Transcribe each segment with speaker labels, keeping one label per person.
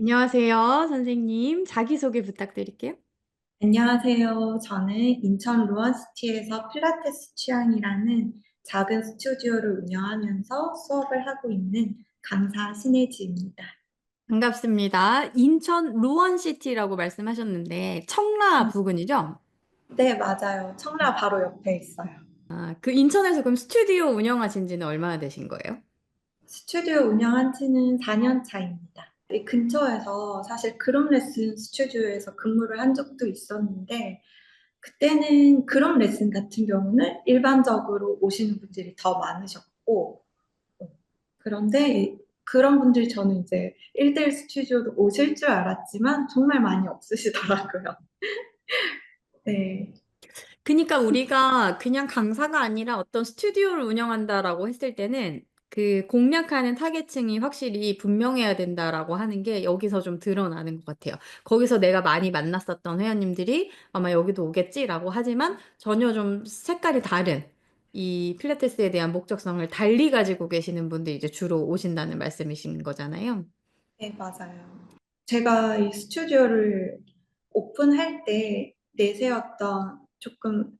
Speaker 1: 안녕하세요, 선생님. 자기소개 부탁드릴게요.
Speaker 2: 안녕하세요. 저는 인천 루언시티에서 필라테스 취향이라는 작은 스튜디오를 운영하면서 수업을 하고 있는 강사 신혜지입니다.
Speaker 1: 반갑습니다. 인천 루원시티라고 말씀하셨는데, 청라 부근이죠?
Speaker 2: 네, 맞아요. 청라 바로 옆에 있어요.
Speaker 1: 아, 그 인천에서 그럼 스튜디오 운영하신 지는 얼마나 되신 거예요?
Speaker 2: 스튜디오 운영한 지는 4년 차입니다. 이 근처에서 사실 그룹 레슨 스튜디오에서 근무를 한 적도 있었는데, 그때는 그룹 레슨 같은 경우는 일반적으로 오시는 분들이 더 많으셨고, 그런데 그런 분들이 저는 이제 1대1 스튜디오도 오실 줄 알았지만 정말 많이 없으시더라고요. 네.
Speaker 1: 그러니까 우리가 그냥 강사가 아니라 어떤 스튜디오를 운영한다라고 했을 때는 그 공략하는 타겟층이 확실히 분명해야 된다라고 하는 게 여기서 좀 드러나는 것 같아요. 거기서 내가 많이 만났었던 회원님들이 아마 여기도 오겠지라고 하지만 전혀 좀 색깔이 다른 이 필라테스에 대한 목적성을 달리 가지고 계시는 분들이 이제 주로 오신다는 말씀이신 거잖아요.
Speaker 2: 네, 맞아요. 제가 이 스튜디오를 오픈할 때 내세웠던 조금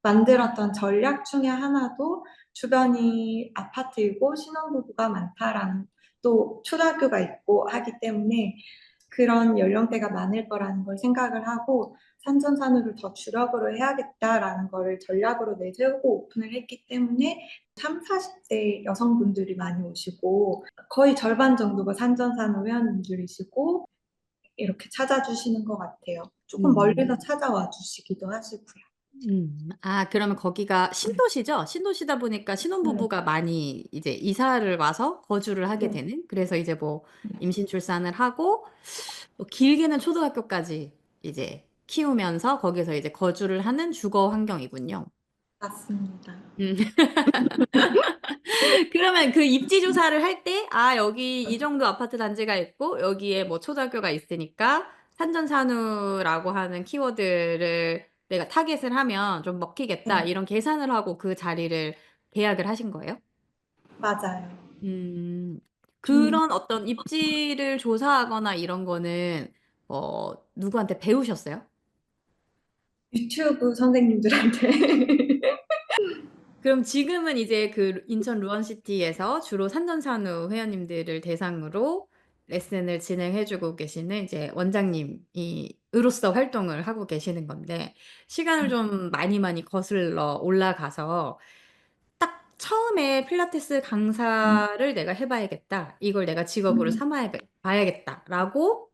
Speaker 2: 만들었던 전략 중에 하나도 주변이 아파트이고 신혼부부가 많다라는 또 초등학교가 있고 하기 때문에 그런 연령대가 많을 거라는 걸 생각을 하고 산전산후를 더 주력으로 해야겠다라는 거를 전략으로 내세우고 오픈을 했기 때문에 3, 40대 여성분들이 많이 오시고 거의 절반 정도가 산전산후 회원님들이시고 이렇게 찾아주시는 것 같아요. 조금 멀리서
Speaker 1: 음.
Speaker 2: 찾아와 주시기도 하시고요.
Speaker 1: 아, 그러면 거기가 신도시죠? 신도시다 보니까
Speaker 2: 네.
Speaker 1: 신혼부부가 많이 이제 이사를 와서 거주를 하게
Speaker 2: 네.
Speaker 1: 되는? 그래서 이제 뭐 임신 출산을 하고, 뭐 길게는 초등학교까지 이제 키우면서 거기서 이제 거주를 하는 주거 환경이군요.
Speaker 2: 맞습니다.
Speaker 1: 음. 그러면 그 입지 조사를 할 때, 아, 여기 이 정도 아파트 단지가 있고, 여기에 뭐 초등학교가 있으니까, 산전산후라고 하는 키워드를 내가 타겟을 하면 좀 먹히겠다,
Speaker 2: 네,
Speaker 1: 이런 계산을 하고 그 자리를 계약을 하신 거예요?
Speaker 2: 맞아요.
Speaker 1: 음,
Speaker 2: 좀
Speaker 1: 그런 어떤 입지를 조사하거나 이런 거는, 누구한테 배우셨어요?
Speaker 2: 유튜브 선생님들한테
Speaker 1: 그럼 지금은 이제 그 인천 루원시티에서 주로 산전산후 회원님들을 대상으로 레슨을 진행해주고 계시는 이제 원장님으로서 활동을 하고 계시는 건데, 시간을 좀 많이 거슬러 올라가서 딱 처음에 필라테스 강사를 내가 해봐야겠다. 이걸 내가 직업으로 삼아야 봐야겠다라고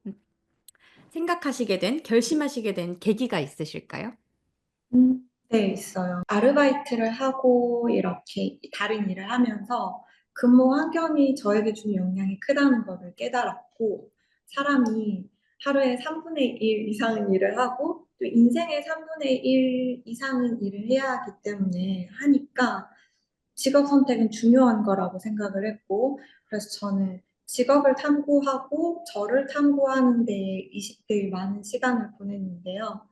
Speaker 1: 생각하시게 된, 결심하시게 된 계기가 있으실까요?
Speaker 2: 네, 있어요. 아르바이트를 하고 이렇게 다른 일을 하면서 근무 환경이 저에게 주는 영향이 크다는 것을 깨달았고, 사람이 하루에 3분의 1 이상은 일을 하고, 또 인생의 3분의 1 이상은 일을 해야 하기 때문에 하니까 직업 선택은 중요한 거라고 생각을 했고, 그래서 저는 직업을 탐구하고 저를 탐구하는 데 20대의 많은 시간을 보냈는데요.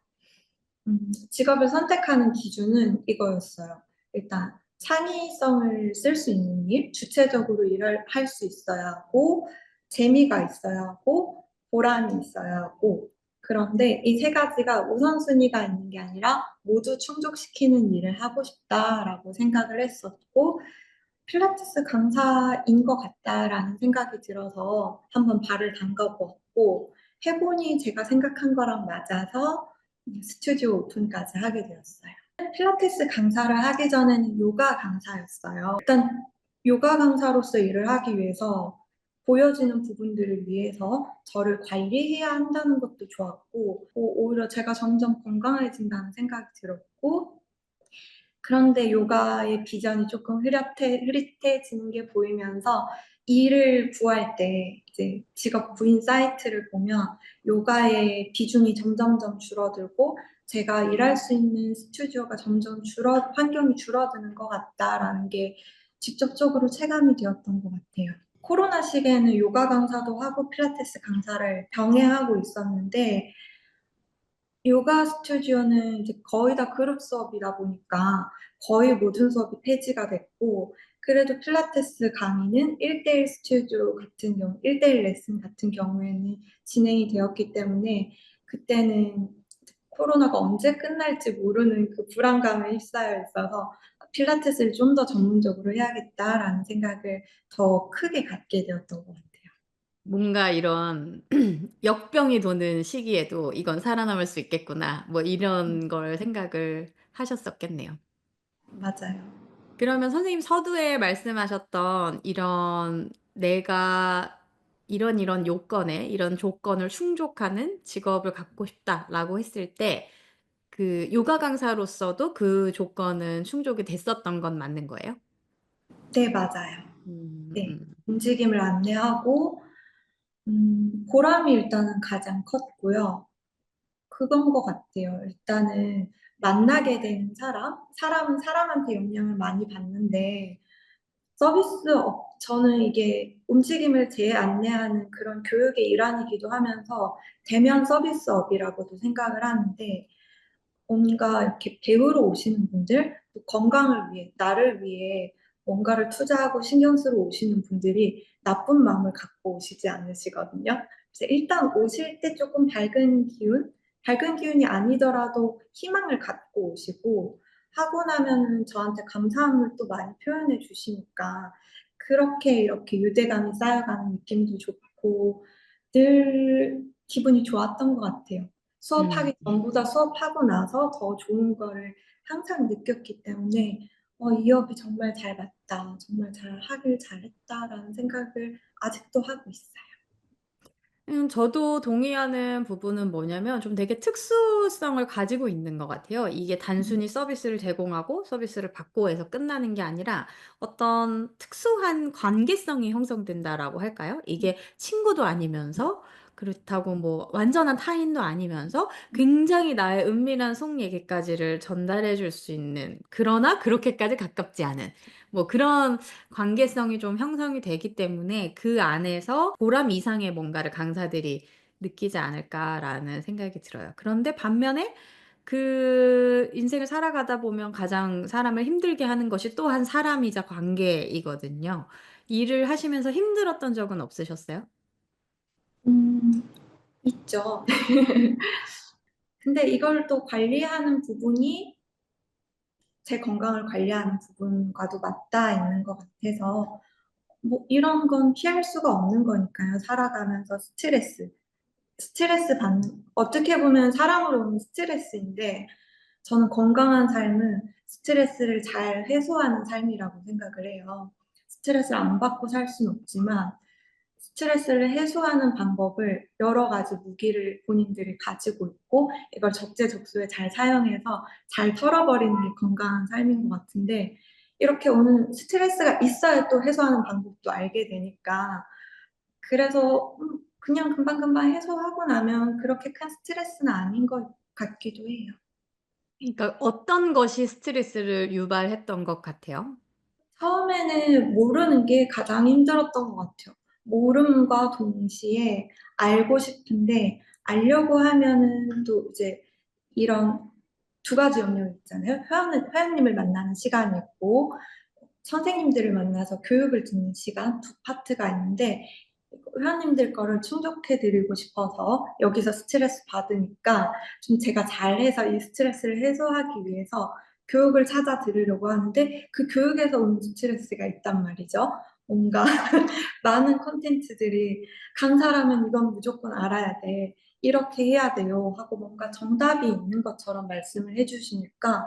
Speaker 2: 직업을 선택하는 기준은 이거였어요. 일단 창의성을 쓸 수 있는 일, 주체적으로 일을 할 수 있어야 하고, 재미가 있어야 하고, 보람이 있어야 하고, 그런데 이 세 가지가 우선순위가 있는 게 아니라 모두 충족시키는 일을 하고 싶다라고 생각을 했었고, 필라테스 강사인 것 같다라는 생각이 들어서 한번 발을 담가보았고, 해보니 제가 생각한 거랑 맞아서 스튜디오 오픈까지 하게 되었어요. 필라테스 강사를 하기 전에는 요가 강사였어요. 일단 요가 강사로서 일을 하기 위해서 보여지는 부분들을 위해서 저를 관리해야 한다는 것도 좋았고, 오히려 제가 점점 건강해진다는 생각이 들었고, 그런데 요가의 비전이 조금 흐릿해지는 게 보이면서 일을 구할 때 이제 직업 구인 사이트를 보면 요가의 비중이 점점점 줄어들고 제가 일할 수 있는 스튜디오가 점점 환경이 줄어드는 것 같다라는 게 직접적으로 체감이 되었던 것 같아요. 코로나 시기에는 요가 강사도 하고 필라테스 강사를 병행하고 있었는데 요가 스튜디오는 이제 거의 다 그룹 수업이다 보니까 거의 모든 수업이 폐지가 됐고, 그래도 필라테스 강의는 1대1 스튜디오 같은 경우, 1대1 레슨 같은 경우에는 진행이 되었기 때문에 그때는 코로나가 언제 끝날지 모르는 그 불안감에 휩싸여 있어서 필라테스를 좀 더 전문적으로 해야겠다라는 생각을 더 크게 갖게 되었던 것 같아요.
Speaker 1: 뭔가 이런 역병이 도는 시기에도 '이건 살아남을 수 있겠구나.' 뭐 이런 걸 생각을 하셨었겠네요.
Speaker 2: 맞아요.
Speaker 1: 그러면 선생님 서두에 말씀하셨던 이런 '내가 이런 요건에 이런 조건을 충족하는 직업을 갖고 싶다.'라고 했을 때 그 요가 강사로서도 그 조건은 충족이 됐었던 건 맞는 거예요?
Speaker 2: 네, 맞아요.
Speaker 1: 음
Speaker 2: 네.
Speaker 1: 음.
Speaker 2: 움직임을 안내하고, 보람이 일단은 가장 컸고요. 그건 것 같아요. 일단은 만나게 된 사람은 사람한테 영향을 많이 받는데, 저는 이게 움직임을 재안내하는 그런 교육의 일환이기도 하면서 대면 서비스업이라고도 생각을 하는데, 뭔가 이렇게 배우러 오시는 분들, 또 건강을 위해, 나를 위해 뭔가를 투자하고 신경 쓰러 오시는 분들이 나쁜 마음을 갖고 오시지 않으시거든요. 그래서 일단 오실 때 조금 밝은 기운이 아니더라도 희망을 갖고 오시고, 하고 나면은 저한테 감사함을 또 많이 표현해 주시니까, 그렇게 이렇게 유대감이 쌓여가는 느낌도 좋고, 늘 기분이 좋았던 것 같아요. 수업하기 전보다 수업하고 나서 더 좋은 거를 항상 느꼈기 때문에 이 업이 정말 잘 맞다. 정말 잘 하길 잘했다라는 생각을 아직도 하고 있어요.
Speaker 1: 저도 동의하는 부분은 뭐냐면 좀 되게 특수성을 가지고 있는 것 같아요. 이게
Speaker 2: 음.
Speaker 1: 단순히 서비스를 제공하고 서비스를 받고 해서 끝나는 게 아니라 어떤 특수한 관계성이 형성된다라고 할까요? 이게 친구도 아니면서 그렇다고 뭐 완전한 타인도 아니면서 굉장히 나의 은밀한 속 얘기까지를 전달해 줄 수 있는, 그러나 그렇게까지 가깝지 않은 뭐 그런 관계성이 좀 형성이 되기 때문에 그 안에서 '보람 이상의 뭔가를 강사들이 느끼지 않을까.'라는 생각이 들어요. 그런데 반면에 그 인생을 살아가다 보면 가장 사람을 힘들게 하는 것이 또한 사람이자 관계이거든요. 일을 하시면서 힘들었던 적은 없으셨어요?
Speaker 2: 음, 있죠. 근데 이걸 또 관리하는 부분이 제 건강을 관리하는 부분과도 맞닿아 있는 것 같아서 뭐 이런 건 피할 수가 없는 거니까요. 살아가면서 스트레스 받는, 어떻게 보면 사람으로 오는 스트레스인데, 저는 건강한 삶은 스트레스를 잘 해소하는 삶이라고 생각을 해요. 스트레스를 안 받고 살 수는 없지만, 스트레스를 해소하는 방법을 여러 가지 무기를 본인들이 가지고 있고, 이걸 적재적소에 잘 사용해서 잘 털어버리는 게 건강한 삶인 것 같은데, 이렇게 오는 스트레스가 있어야 또 해소하는 방법도 알게 되니까, 그래서 그냥 금방금방 해소하고 나면 그렇게 큰 스트레스는 아닌 것 같기도 해요.
Speaker 1: 그러니까 어떤 것이 스트레스를 유발했던 것 같아요?
Speaker 2: 처음에는 모르는 게 가장 힘들었던 것 같아요. 모름과 동시에 알고 싶은데 알려고 하면은 또 이제 이런 두 가지 영역이 있잖아요. 회원님을 만나는 시간이 있고 선생님들을 만나서 교육을 듣는 시간, 두 파트가 있는데 회원님들 거를 충족해 드리고 싶어서 여기서 스트레스 받으니까 좀 제가 잘해서 이 스트레스를 해소하기 위해서 교육을 찾아 들으려고 하는데 그 교육에서 오는 스트레스가 있단 말이죠. 뭔가 많은 콘텐츠들이 강사라면 이건 무조건 알아야 돼. 이렇게 해야 돼요. 하고 뭔가 정답이 있는 것처럼 말씀을 해주시니까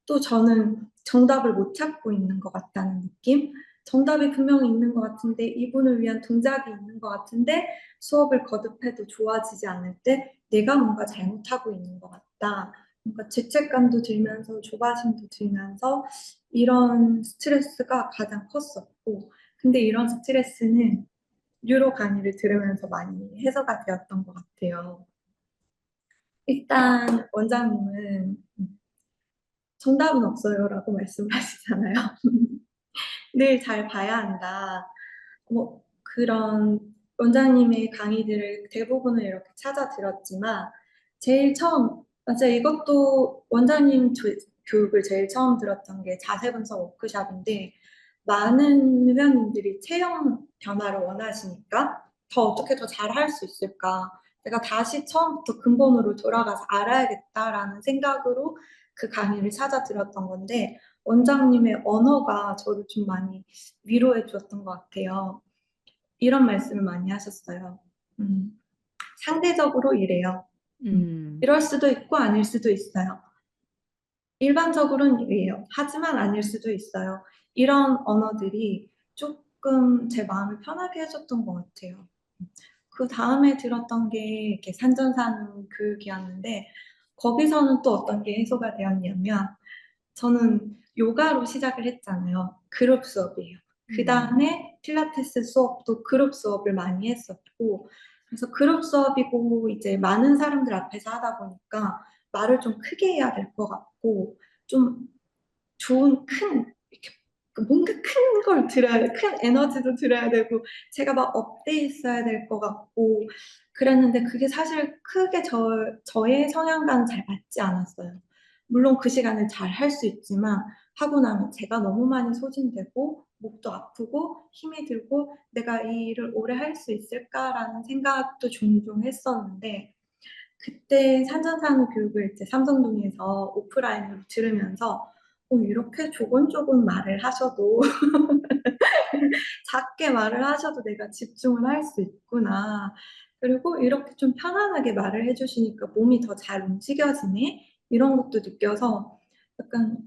Speaker 2: 또 저는 정답을 못 찾고 있는 것 같다는 느낌? 정답이 분명히 있는 것 같은데 이분을 위한 동작이 있는 것 같은데 수업을 거듭해도 좋아지지 않을 때 내가 뭔가 잘못하고 있는 것 같다. 뭔가 죄책감도 들면서 조바심도 들면서 이런 스트레스가 가장 컸었고 근데 이런 스트레스는 유로 강의를 들으면서 많이 해소가 되었던 것 같아요. 일단 원장님은 정답은 없어요라고 말씀하시잖아요. 늘 잘 봐야 한다. 뭐 그런 원장님의 강의들을 대부분을 이렇게 찾아 들었지만 제일 처음 맞아요. 이것도 원장님 교육을 제일 처음 들었던 게 자세 분석 워크숍인데 많은 회원님들이 체형 변화를 원하시니까 '더 어떻게 더 잘할 수 있을까? 내가 다시 처음부터 근본으로 돌아가서 알아야겠다.'라는 생각으로 그 강의를 찾아 들었던 건데 원장님의 언어가 저를 좀 많이 위로해 주었던 것 같아요. 이런 말씀을 많이 하셨어요. 음. 상대적으로 이래요.
Speaker 1: 음.
Speaker 2: 이럴 수도 있고 아닐 수도 있어요. 일반적으로는 이래요. 하지만 아닐 수도 있어요. 이런 언어들이 쪼끔 제 마음을 편하게 해 줬던 것 같아요. 그다음에 들었던 게 이렇게 산전산후 교육이었는데 거기서는 또 어떤 게 해소가 되었냐면 저는 요가로 시작을 했잖아요. 그룹 수업이에요.
Speaker 1: 음.
Speaker 2: 그다음에 필라테스 수업도 그룹 수업을 많이 했었고 그래서 그룹 수업이고 이제 많은 사람들 앞에서 하다 보니까 말을 좀 크게 해야 될 것 같고 좀 좋은 큰 이렇게 뭔가 큰 걸 들어야 큰 에너지도 들어야 되고 제가 막 업돼 있어야 될 것 같고 그랬는데 그게 사실 크게 저의 성향과는 잘 맞지 않았어요. 물론 그 시간에 잘 할 수 있지만 하고 나면 제가 너무 많이 소진되고 목도 아프고 힘이 들고 '내가 이 일을 오래 할 수 있을까?'라는 생각도 종종 했었는데 그때 산전산후 교육을 이제 삼성동에서 오프라인으로 들으면서 이렇게 조곤조곤 말을 하셔도 작게 말을 하셔도 내가 집중을 할 수 있구나. 그리고 이렇게 좀 편안하게 말을 해 주시니까 몸이 더 잘 움직여지네. 이런 것도 느껴서 약간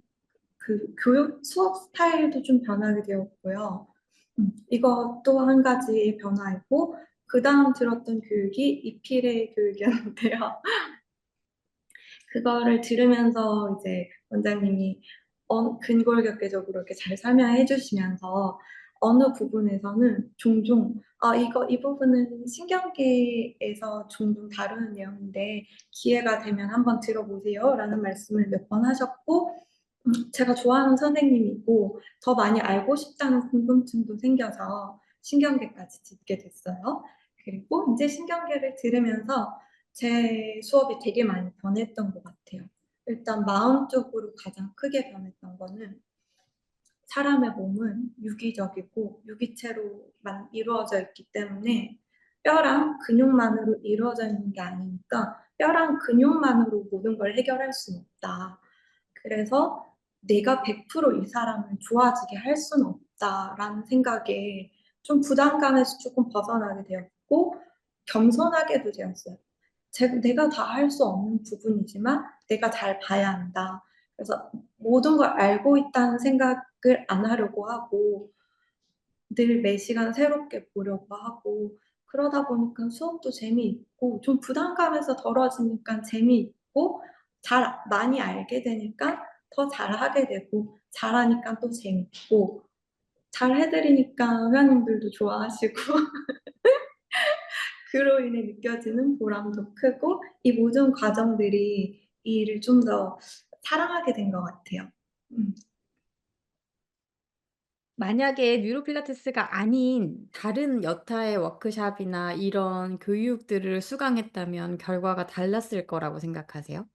Speaker 2: 그 교육 수업 스타일도 좀 변하게 되었고요. 이것도 한 가지의 변화이고 그다음 들었던 교육이 이피레 교육이었는데요. 그거를 들으면서 이제 원장님이 근골격계적으로 이렇게 잘 설명해 주시면서 어느 부분에서는 종종 "아 이거 이 부분은 신경계에서 종종 다루는 내용인데 기회가 되면 한번 들어보세요."라는 말씀을 몇 번 하셨고 제가 좋아하는 선생님이고 더 많이 알고 싶다는 궁금증도 생겨서 신경계까지 듣게 됐어요. 그리고 인제 신경계를 들으면서 제 수업이 되게 많이 변했던 것 같아요. 일단 마음적으로 가장 크게 변했던 거는 사람의 몸은 유기적이고 유기체로만 이루어져 있기 때문에 뼈랑 근육만으로 이루어져 있는 게 아니니까 '뼈랑 근육만으로 모든 걸 해결할 수는 없다. 그래서 내가 100% 이 사람을 좋아지게 할 수는 없다.'라는 생각에 좀 부담감에서 쪼끔 벗어나게 되었고 겸손하게도 되었어요. 내가 다 할 수 없는 부분이지만 내가 잘 봐야 한다. 그래서 모든 걸 알고 있다는 생각을 안 하려고 하고 늘 매 시간 새롭게 보려고 하고 그러다 보니까 수업도 재미있고 좀 부담감에서 덜어지니까 재미있고 많이 알게 되니까 더 잘하게 되고 잘하니까 또 재밌고 잘해 드리니까 회원님들도 좋아하시고 그로 인해 느껴지는 보람도 크고 이 모든 과정들이 이 일을 좀 더 사랑하게 된 것 같아요. 음.
Speaker 1: 만약에 뉴로 필라테스가 아닌 다른 여타의 워크샵이나 이런 교육들을 수강했다면 결과가 달랐을 거라고 생각하세요?